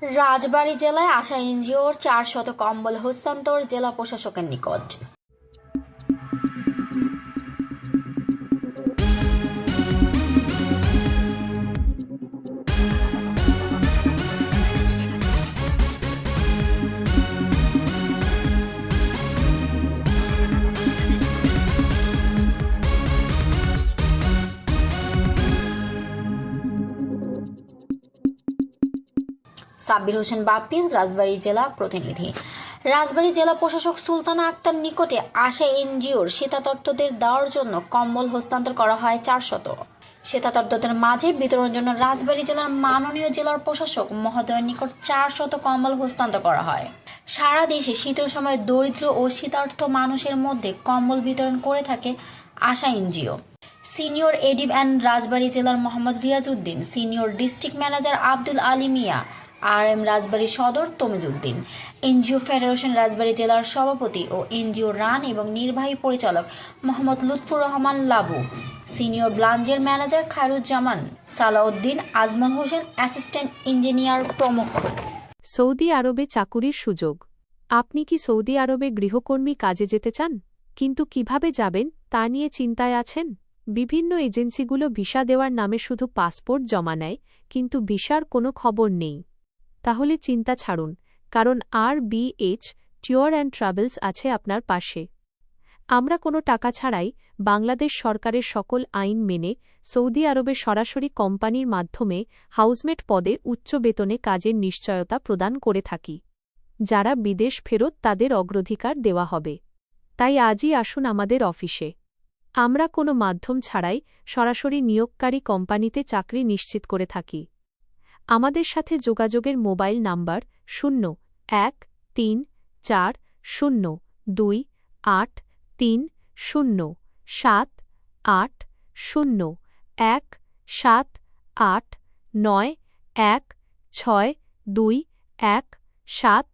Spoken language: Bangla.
রাজবাড়ী জেলায় আসা এনজিওর ৪০০ কম্বল হস্তান্তর জেলা প্রশাসকের নিকট। সাব্বির হোসেন বাপ্পি, রাজবাড়ী জেলা প্রতিনিধি। রাজবাড়ী জেলা প্রশাসক সুলতানা আক্তার নিকটে আসা এনজিওর শীতার্তদের দেওয়ার জন্য কম্বল হস্তান্তর করা হয় ৪০০। শীতার্তদের মাঝে বিতরণের জন্য রাজবাড়ী জেলার মাননীয় জেলার প্রশাসক মহোদয়ের নিকট ৪০০ কম্বল হস্তান্তর করা হয়। সারা দেশে শীতের সময় দরিদ্র ও শীতার্ত মানুষের মধ্যে কম্বল বিতরণ করে থাকে আশা এনজিও। সিনিয়র এডিব অ্যান্ড রাজবাড়ী জেলার Mohammad Riazuddin, senior district manager Abdul Ali Mia, RM Rajbari Sadar Tamizuddin, NGO federation রাজবাড়ী জেলার সভাপতি ও এনজিও রান এবং নির্বাহী পরিচালক মোহাম্মদ লুৎফুর রহমান লাবু, সিনিয়র ব্রাঞ্চের manager Khairuzzaman, Salauddin, Azmal Hossain, assistant engineer প্রমুখ। সৌদি আরবে চাকুরির সুযোগ। আপনি কি সৌদি আরবে গৃহকর্মী কাজে যেতে চান, কিন্তু কিভাবে যাবেন তা নিয়ে চিন্তায় আছেন? বিভিন্ন এজেন্সিগুলো ভিসা দেওয়ার নামে শুধু পাসপোর্ট জমা নেয়, কিন্তু ভিসার কোনো খবর নেই। তাহলে চিন্তা ছাড়ুন, কারণ RBH ট্যুর অ্যান্ড ট্রাভেলস আছে আপনার পাশে। আমরা কোনো টাকা ছাড়াই বাংলাদেশ সরকারের সকল আইন মেনে সৌদি আরবে সরাসরি কোম্পানির মাধ্যমে হাউসমেট পদে উচ্চ বেতনে কাজের নিশ্চয়তা প্রদান করে থাকি। যারা বিদেশ ফেরত তাদের অগ্রাধিকার দেওয়া হবে। তাই আজই আসুন আমাদের অফিসে। আমরা কোনো মাধ্যম ছাড়াই সরাসরি নিয়োগকারী কোম্পানিতে চাকরি নিশ্চিত করে থাকি। আমাদের সাথে যোগাযোগের মোবাইল নাম্বার 01342830780178916217217।